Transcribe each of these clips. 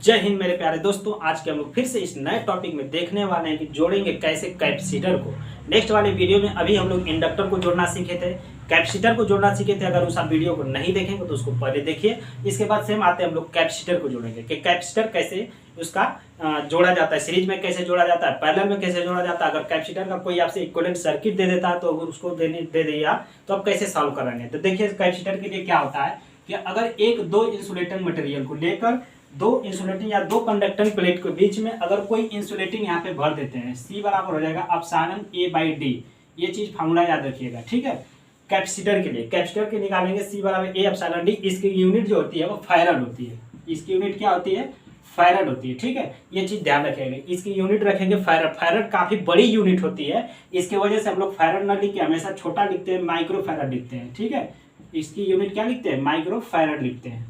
जय हिंद मेरे प्यारे दोस्तों। आज के हम लोग फिर से इस नए टॉपिक में देखने वाले हैं कि जोड़ेंगे कैसे कैपेसिटर को। नेक्स्ट वाले वीडियो में अभी हम लोग इंडक्टर को जोड़ना सीखे थे, कैपेसिटर को जोड़ना सीखे थे। अगर उस आप वीडियो को नहीं देखेंगे तो उसको पहले देखिए। इसके बाद सेम आते हैं हम लोग कैपेसिटर को जोड़ेंगे कि कैपेसिटर कैसे उसका जोड़ा जाता है, सीरीज में कैसे जोड़ा जाता है, पैरेलल में कैसे जोड़ा जाता है। अगर कैपेसिटर का कोई आपसे इक्विवेलेंट सर्किट दे देता है तो अगर उसको दे दिए आप तो आप कैसे सॉल्व करेंगे। तो देखिए कैपेसिटर के लिए क्या होता है कि अगर एक दो इंसुलेटिंग मटेरियल को लेकर दो इंसुलेटिंग या दो कंडक्टिंग प्लेट के बीच में अगर कोई इंसुलेटिंग यहाँ पे भर देते हैं, C बराबर हो जाएगा एप्सिलॉन A/D। ये चीज फार्मूला याद रखिएगा, ठीक है। कैपेसिटर के लिए कैपेसिटर के निकालेंगे C बराबर A एप्सिलॉन D। इसकी यूनिट जो होती है वो फैराड होती है। इसकी यूनिट क्या होती है? फैराड होती है, ठीक है। ये चीज ध्यान रखेंगे, इसकी यूनिट रखेंगे फैराड। फैराड काफी बड़ी यूनिट होती है, इसकी वजह से हम लोग फैराड ना लिख के हमेशा छोटा लिखते हैं, माइक्रो फैराड लिखते हैं, ठीक है। इसकी यूनिट क्या लिखते हैं? माइक्रो फैराड लिखते हैं।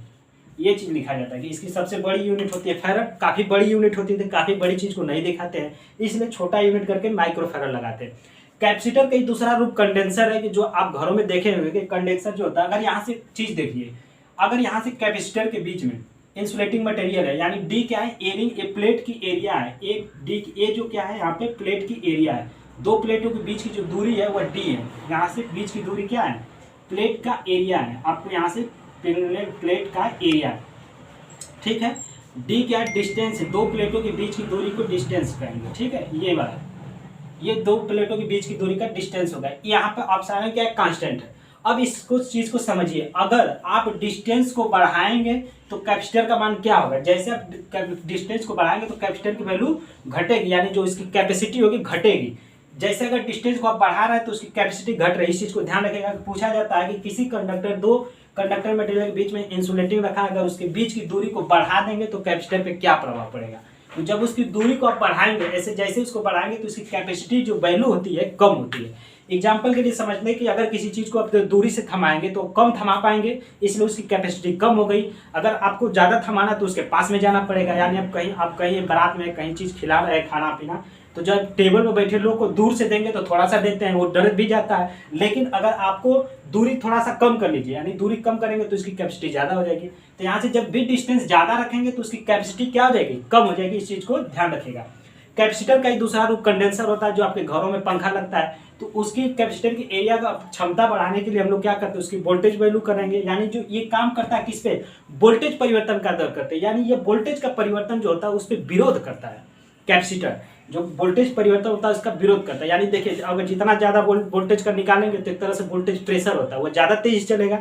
ये चीज लिखा जाता है कि इसकी सबसे बड़ी यूनिट होती है फैराड। काफी बड़ी यूनिट होती है, काफी बड़ी चीज को नहीं दिखाते हैं, इसलिए छोटा यूनिट करके माइक्रो फैराड लगाते हैं। कैपेसिटर का ही दूसरा रूप कंडेंसर है कि जो आप घरों में देखे होंगे कि कंडेंसर जो होता है, अगर यहाँ से चीज देखिए, अगर यहाँ से कैपेसिटर के बीच में इंसुलेटिंग मटेरियल है, यानी डी क्या है? एरिंग ए प्लेट की एरिया है। एक डी ए जो क्या है यहाँ पे प्लेट की एरिया है। दो प्लेटों के बीच की जो दूरी है वह डी है। यहाँ से बीच की दूरी क्या है? प्लेट का एरिया है। आपको यहाँ से प्लेट का एरिया, ठीक है। डी क्या है? डिस्टेंस है। दो प्लेटों के बीच की दूरी को डिस्टेंस कहेंगे, ठीक है। ये वाला, ये दो प्लेटों के बीच की दूरी का डिस्टेंस होगा। यहाँ पे एप्सिलॉन क्या है? कांस्टेंट है। अब इसको चीज को समझिए, अगर आप डिस्टेंस को बढ़ाएंगे तो कैपेसिटर का मान क्या होगा? जैसे आप डिस्टेंस को बढ़ाएंगे तो कैपेसिटर की वैल्यू घटेगी, यानी जो इसकी कैपेसिटी होगी घटेगी। जैसे अगर डिस्टेंस को आप बढ़ा रहे हैं तो उसकी कैपेसिटी घट रही है। इस चीज को ध्यान रखिएगा। पूछा जाता है कि किसी कंडक्टर, दो कंडक्टर मटेरियल के बीच में इंसुलेटिंग रखा है, अगर उसके बीच की दूरी को बढ़ा देंगे तो कैपेसिटर पे क्या प्रभाव पड़ेगा। तो जब उसकी दूरी को आप बढ़ाएंगे, ऐसे जैसे उसको बढ़ाएंगे तो उसकी कैपेसिटी जो वैल्यू होती है कम होती है। एग्जाम्पल के लिए समझने कि अगर किसी चीज को आप दूरी से थमाएंगे तो कम थमा पाएंगे, इसलिए उसकी कैपेसिटी कम हो गई। अगर आपको ज्यादा थमाना तो उसके पास में जाना पड़ेगा, यानी आप कहीं बारात में कहीं चीज खिला रहे हैं, खाना पीना, तो जब टेबल पर बैठे लोग को दूर से देंगे तो थोड़ा सा देते हैं, वो डर भी जाता है। लेकिन अगर आपको दूरी थोड़ा सा कम कर लीजिए, यानी दूरी कम करेंगे तो इसकी कैपेसिटी ज्यादा हो जाएगी। तो यहाँ से जब भी डिस्टेंस ज्यादा रखेंगे तो उसकी कैपेसिटी क्या हो जाएगी? कम हो जाएगी। इस चीज को ध्यान रखिएगा। कैपेसिटर का एक दूसरा रूप कंडेंसर होता है। जो आपके घरों में पंखा लगता है तो उसकी कैपेसिटर की एरिया का क्षमता बढ़ाने के लिए हम लोग क्या करते हैं? उसकी वोल्टेज वैल्यू करेंगे, यानी जो ये काम करता है किस पे? वोल्टेज परिवर्तन का दर करते हैं, यानी ये वोल्टेज का परिवर्तन जो होता है उस पर विरोध करता है। कैपेसिटर जो वोल्टेज परिवर्तन होता है उसका विरोध करता है। यानी देखिए, अगर जितना ज्यादा वोल्टेज का निकालेंगे तो एक तरह से वोल्टेज प्रेशर होता है, वो ज्यादा तेज चलेगा।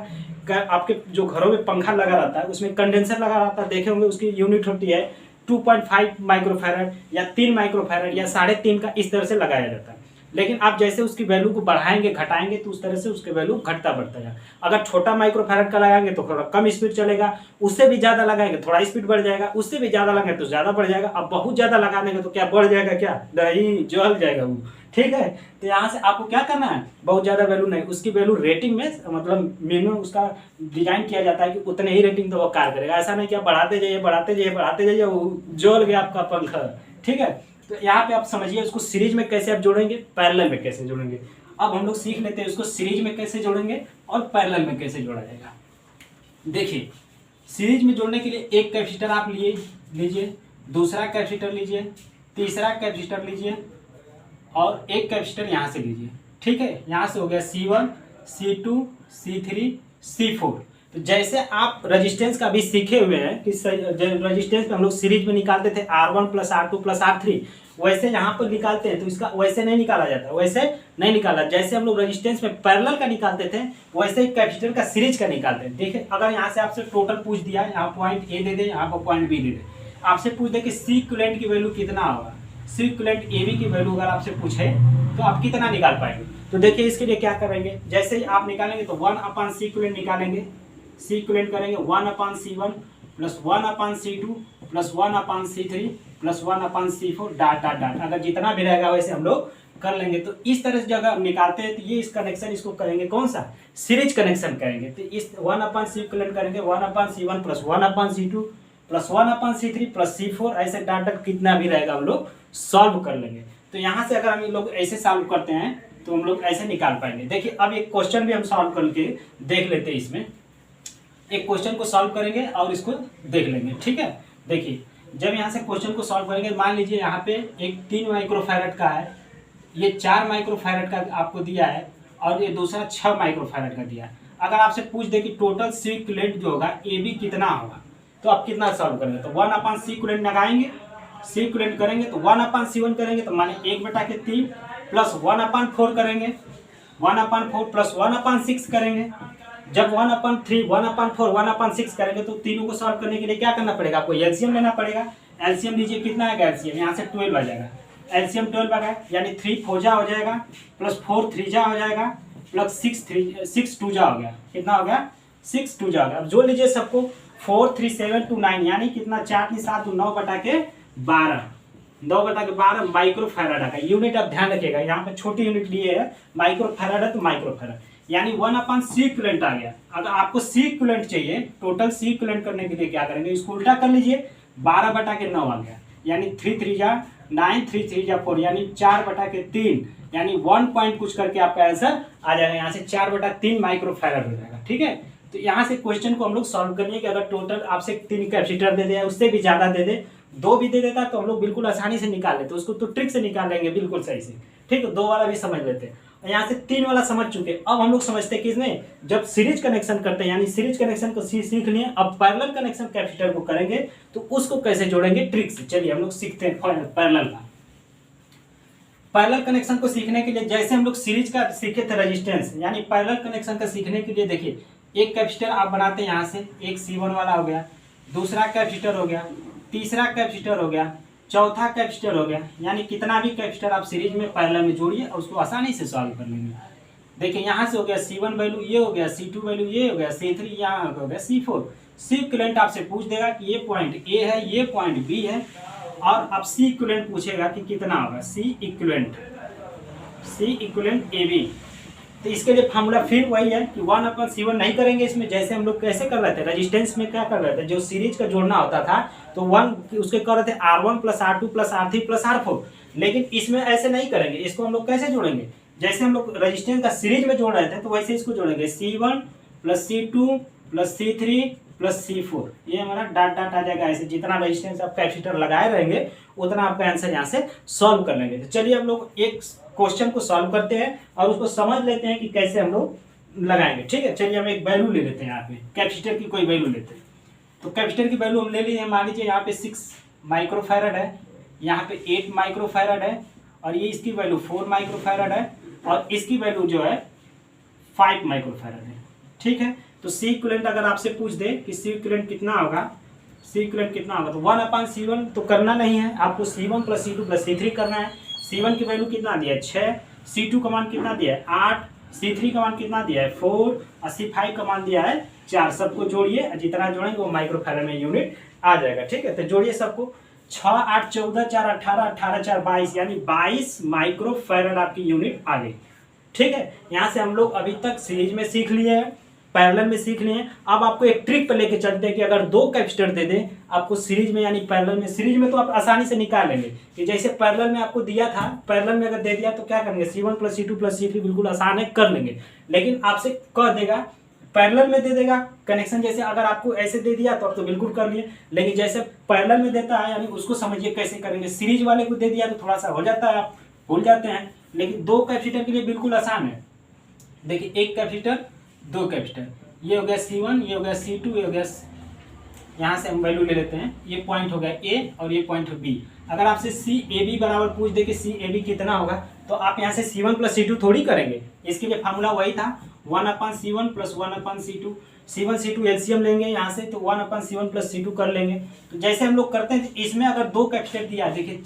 आपके जो घरों में पंखा लगा रहता है उसमें कंडेंसर लगा रहता है, देखे होंगे, उसकी यूनिट होती है 2.5 माइक्रोफैरड या 3 माइक्रोफैरड या 3.5 का, इस तरह से लगाया जाता है। लेकिन आप जैसे उसकी वैल्यू को बढ़ाएंगे घटाएंगे तो उस तरह से उसकी वैल्यू घटता बढ़ता है। अगर छोटा माइक्रोफैरड का लगाएंगे तो थोड़ा कम स्पीड चलेगा, उससे भी ज्यादा लगाएंगे थोड़ा स्पीड बढ़ जाएगा, उससे भी ज्यादा लगाएंगे तो ज्यादा बढ़ जाएगा। अब बहुत ज्यादा लगा देंगे तो क्या बढ़ जाएगा? क्या नहीं, जल जाएगा वो, ठीक है। तो यहाँ से आपको क्या करना है? बहुत ज्यादा वैल्यू नहीं, उसकी वैल्यू रेटिंग में, मतलब मिनिमम उसका डिजाइन किया जाता है कि उतने ही रेटिंग तो वो कार्य करेगा। ऐसा नहीं कि आप बढ़ाते जाइए बढ़ाते जाइए बढ़ाते जाइए, वो जल गया आपका पंखा, ठीक है। तो यहाँ पे आप समझिए उसको सीरीज में कैसे आप जोड़ेंगे, पैरेलल में कैसे जोड़ेंगे। अब हम लोग सीख लेते हैं उसको सीरीज में कैसे जोड़ेंगे और पैरेलल में कैसे जोड़ा जाएगा। देखिए, सीरीज में जोड़ने के लिए एक कैपेसिटर आप लीजिए, दूसरा कैपेसिटर लीजिए, तीसरा कैपेसिटर लीजिए और एक कैपेसिटर यहाँ से लीजिए, ठीक है। यहाँ से हो गया C1, C2, C3, C4। तो जैसे आप रेजिस्टेंस का भी सीखे हुए हैं कि रेजिस्टेंस में हम लोग सीरीज में निकालते थे R1 + R2 + R3, वैसे यहाँ पर निकालते हैं तो इसका वैसे नहीं निकाला जाता, वैसे नहीं निकाला। जैसे हम लोग रेजिस्टेंस में पैरेलल का निकालते थे वैसे ही कैपेसिटर का सीरीज का निकालते हैं। देखिए, अगर यहाँ से आपसे टोटल पूछ दिया, यहाँ पॉइंट A दे दे, यहाँ पर पॉइंट B दे दे, आपसे पूछ दे कि C इक्विवेलेंट की वैल्यू कितना होगा, C इक्विवेलेंट AB की वैल्यू अगर आपसे पूछे तो आप कितना निकाल पाएंगे। तो देखिए, इसके लिए क्या करेंगे, जैसे ही आप निकालेंगे तो 1/C इक्विवेलेंट निकालेंगे। C इक्विवेलेंट करेंगे 1/C1 + 1/C2 + 1/C3 + 1/C4 dot dot dot, अगर जितना भी रहेगा वैसे हम लोग कर लेंगे। तो इस तरह से जब हम निकालते हैं तो ये इस कनेक्शन, इसको करेंगे कौन सा? सीरीज कनेक्शन करेंगे। तो इस 1/C इक्विवेलेंट करेंगे 1/C1 + 1/C2 + 1/C3 + C4, ऐसे डॉट डॉट कितना भी रहेगा हम लोग सॉल्व कर लेंगे। तो यहाँ से अगर हम लोग ऐसे सॉल्व करते हैं तो हम लोग ऐसे निकाल पाएंगे। देखिए, अब एक क्वेश्चन भी हम सॉल्व करके देख लेते हैं। इसमें एक क्वेश्चन को सॉल्व करेंगे और इसको देख लेंगे, ठीक है। देखिए, जब यहाँ से क्वेश्चन को सॉल्व करेंगे, मान लीजिए यहाँ पे एक 3 माइक्रोफैरड का है, ये 4 माइक्रोफैरड का आपको दिया है और ये दूसरा 6 माइक्रोफैरड का दिया है। अगर आपसे पूछ दे कि टोटल सी इक्विवेलेंट जो होगा ए बी कितना होगा, तो आप कितना सॉल्व करेंगे? तो 1/C इक्विवेलेंट लगाएंगे, सी इक्विवेलेंट करेंगे तो 1/C1 करेंगे, तो माने 1/3 प्लस 1/4 करेंगे, 1/4 प्लस 1/6 करेंगे। जब 1/3, 1/4, 1/6 करेंगे तो तीनों को सॉल्व करने के लिए क्या करना पड़ेगा? आपको एलसीएम लेना पड़ेगा। एलसीएम लीजिए, कितना आएगा एलसीएम? यहाँ से 12 आ जाएगा, एलसीएम 12 आ गया, यानी 3 4 जा हो जाएगा, प्लस 4 3 जा हो जाएगा, प्लस 6 2 जा हो गया। कितना हो गया? 6 2 जा हो गया। अब जोड़ लीजिए सबको, 4 3 7 2 9, यानी कितना? 4 3 7 2 9/12, 9/12 माइक्रोफैरड आएगा। यूनिट आप ध्यान रखिएगा, यहाँ पे छोटी यूनिट लिए है, माइक्रोफैरड है तो माइक्रोफैरड, यानी 1/C इक्विवेलेंट आ गया। अगर आपको सी इक्विवेलेंट चाहिए, टोटल सी इक्विवेलेंट करने के लिए क्या करेंगे? इसको उल्टा कर लीजिए, 12/9 आ गया, यानी 3 3 जा 9, 3 3 जा 4, यानी 4/3, यानी 1 पॉइंट कुछ करके आपका आंसर आ जाएगा। यहाँ से 4/3 माइक्रोफैरड हो जाएगा। ठीक है, तो यहाँ से क्वेश्चन को हम लोग सॉल्व करेंगे कि अगर टोटल आपसे 3 कैपेसिटर दे दे, उससे भी ज्यादा दे दे, 2 भी दे देता तो हम लोग बिल्कुल आसानी से निकाल लेते, उसको तो ट्रिक से निकाल लेंगे बिल्कुल सही से। ठीक है, 2 वाला भी समझ लेते हैं, यहाँ से 3 वाला समझ चुके। अब हम लोग समझते हैं किसमें, जब सीरीज कनेक्शन करते हैं, यानी सीरीज कनेक्शन को सीख लिए, अब पैरेलल कनेक्शन कैपेसिटर को करेंगे तो उसको कैसे जोड़ेंगे ट्रिक से। चलिए हम लोग सीखते हैं पैरेलल का। पैरेलल कनेक्शन को सीखने के लिए जैसे हम लोग सीरीज का सीखे थे रेजिस्टेंस, यानी पैरेलल कनेक्शन का सीखने के लिए देखिए, एक कैपेसिटर आप बनाते हैं, यहाँ से एक C1 वाला हो गया, दूसरा कैपेसिटर हो गया, तीसरा कैपेसिटर हो गया, चौथा कैपेसिटर हो गया, यानी कितना भी कैपेसिटर आप सीरीज में पैरेलल में जोड़िए और उसको आसानी से सॉल्व कर लेंगे। देखिए यहाँ से हो गया C1 वैल्यू, ये हो गया C2 वैल्यू, ये हो गया C3, यहाँ हो गया C4। सी इक्विवेलेंट आपसे पूछ देगा कि ये पॉइंट ए है, ये पॉइंट बी है, और अब सी इक्विवेलेंट पूछेगा कि कितना होगा? C equivalent A B. तो इसके लिए फार्मूला फिर वही है कि 1/C1 नहीं करेंगे इसमें, जैसे हम लोग कैसे कर रहे थे रेजिस्टेंस में, क्या कर रहे थे, जो सीरीज का जोड़ना होता था तो 1 उसके कर रहे थे R1 plus R2 plus R3 plus R4, लेकिन इसमें ऐसे नहीं करेंगे। इसको हम लोग कैसे जोड़ेंगे? जैसे हम लोग रेजिस्टेंस का सीरीज में जोड़ रहे थे तो वैसे इसको जोड़ेंगे, C1 plus C2 plus C3 plus C4, ये हमारा डाट डाट आ जाएगा। ऐसे जितना रेजिस्टेंस आप कैपेसिटर लगाए रहेंगे उतना आपका आंसर यहाँ से सॉल्व कर लेंगे। तो चलिए हम लोग एक क्वेश्चन को सॉल्व करते हैं और उसको समझ लेते हैं कि कैसे हम लोग लगाएंगे। ठीक है, चलिए हम एक वैल्यू ले लेते हैं, यहाँ पे कैपेसिटर की कोई वैल्यू लेते हैं। तो कैपेसिटर की वैल्यू हम ले लिए, मान लीजिए यहाँ पे 6 माइक्रोफैरड है, यहाँ पे 8 माइक्रोफैरड है, और ये इसकी वैल्यू 4 माइक्रोफैरड है, और इसकी वैल्यू जो है 5 माइक्रोफैरड है। ठीक है, तो सी इक्विवेलेंट अगर आपसे पूछ दे कि सी इक्विवेलेंट कितना होगा, सी इक्विवेलेंट कितना होगा, तो 1/C1 तो करना नहीं है, आपको C1 plus C2 plus C3 करना है। C1 की वैल्यू कितना दिया है? 6, C2 का मान कितना दिया है? 8, C3 का मान कितना दिया है? 4, और C5 का मान दिया है 4। सबको जोड़िए, जितना जोड़ेंगे वो माइक्रोफैरड में यूनिट आ जाएगा। ठीक है, तो जोड़िए सबको, 6 8 14 4 18, 18 4 22, यानी 22 माइक्रोफैरड आपकी यूनिट आ गई। ठीक है, यहाँ से हम लोग अभी तक सीरीज में सीख लिए हैं, पैरेलल में सीख लिए। अब आपको एक ट्रिक पर लेके चलते हैं कि अगर 2 कैपेसिटर दे दें आपको सीरीज में, यानी पैरेलल में, सीरीज में तो आप आसानी से निकाल लेंगे कि जैसे पैरेलल में आपको दिया था, पैरेलल में अगर दे दिया तो क्या करेंगे? C1 plus C2 plus C3 बिल्कुल आसान है, कर लेंगे। लेकिन आपसे कह देगा पैरेलल में दे देगा कनेक्शन, जैसे अगर आपको ऐसे दे दिया तो आप तो बिल्कुल कर लिए, लेकिन जैसे पैरेलल में देता है, यानी उसको समझिए कैसे करेंगे। सीरीज वाले को दे दिया तो थोड़ा सा हो जाता है, आप भूल जाते हैं, लेकिन 2 कैपेसिटर के लिए बिल्कुल आसान है। देखिए, एक कैपेसिटर, 2 कैपेसिटर, ये हो गया C1, ये हो गया C2, ये हो गया, यहाँ से हम वैल्यू ले लेते हैं, ये पॉइंट हो गया A और ये पॉइंट हो B। अगर आपसे CAB बराबर पूछ दे कि CAB कितना होगा, तो आप यहाँ से C1 प्लस C2 थोड़ी करेंगे, इसके लिए फार्मूला वही था, 1/C1 plus 1/C2, C1 C2 LCM लेंगे यहाँ से, तो 1/C1 प्लस C2 कर लेंगे। तो जैसे हम लोग करते हैं, तो इसमें अगर 2 कैपेसिटर दिया, देखिए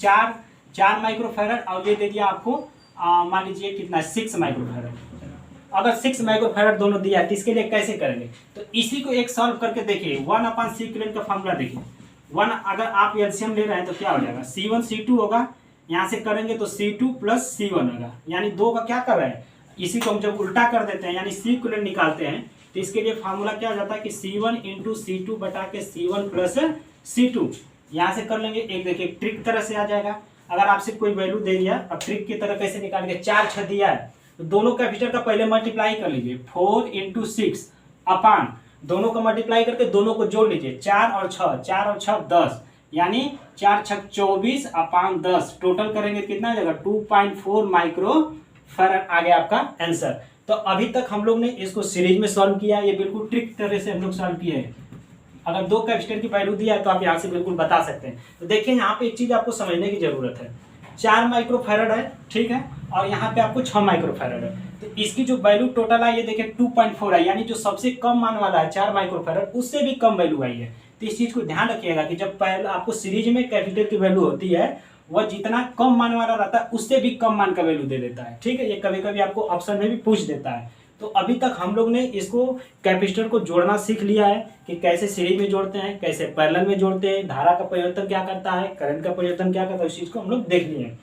4 माइक्रोफैरड, और ये दे दिया आपको मान लीजिए कितना, 6 माइक्रोफैरड। अगर 6 माइक्रोफैरड दोनों दिया है तो इसके लिए कैसे करेंगे? तो इसी को एक सॉल्व करके देखिए, 1/C इक्विवेलेंट का फार्मूला देखिए, 1 अगर आप एलसीएम ले रहे हैं तो क्या हो जाएगा? C1 C2 होगा, यहाँ से करेंगे तो C2 प्लस C1 होगा, यानी 2 का क्या कर रहे हैं, इसी को हम जब उल्टा कर देते हैं, यानी C इक्विवेलेंट निकालते हैं, तो इसके लिए फार्मूला क्या हो जाता है कि C1 इंटू C2 बटा के C1 प्लस C2, यहाँ से कर लेंगे। एक देखिए ट्रिक तरह से आ जाएगा, अगर आपसे कोई वैल्यू दे दिया, अब ट्रिक की तरह कैसे निकालेंगे, 4 6 दिया है तो दोनों कैपेसिटर का पहले मल्टीप्लाई कर लीजिए, 4 इंटू 6 अपान, दोनों का मल्टीप्लाई करके दोनों को जोड़ लीजिए, 4 और 6 10, यानी 4 छक 24 अपान 10 टोटल करेंगे कितना आ जाएगा 2.4 माइक्रो फैराड आ गया आपका आंसर। तो अभी तक हम लोग ने इसको सीरीज में सॉल्व किया, ये बिल्कुल ट्रिक तरह से हम लोग सॉल्व किए हैं। अगर 2 कैपेसिटर की वैल्यू दिया है तो आप यहाँ से बिल्कुल बता सकते हैं। तो देखिए यहाँ पे एक चीज आपको समझने की जरूरत है, 4 माइक्रो फैराड है, ठीक है, और यहाँ पे आपको 6 माइक्रो फैराड है। तो इसकी जो वैल्यू टोटल आई है देखिए 2.4 है, यानी जो सबसे कम मान वाला है 4 माइक्रो फैराड उससे भी कम वैल्यू आई है। तो इस चीज को ध्यान रखिएगा कि जब पहले आपको सीरीज में कैपेसिटर की वैल्यू होती है वह जितना कम मान वाला रहता है उससे भी कम मान का वैल्यू दे देता है, ठीक है। ये कभी कभी आपको ऑप्शन में भी पूछ देता है। तो अभी तक हम लोग ने इसको कैपेसिटर को जोड़ना सीख लिया है कि कैसे सीरीज में जोड़ते हैं, कैसे पैरेलल में जोड़ते हैं, धारा का परिवर्तन क्या करता है, करंट का परिवर्तन क्या करता है, उस चीज को हम लोग देख लिए हैं।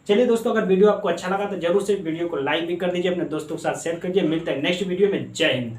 चलिए दोस्तों, अगर वीडियो आपको अच्छा लगा तो जरूर से वीडियो को लाइक भी कर दीजिए, अपने दोस्तों के साथ शेयर करिए। मिलते हैं नेक्स्ट वीडियो में। जय हिंद।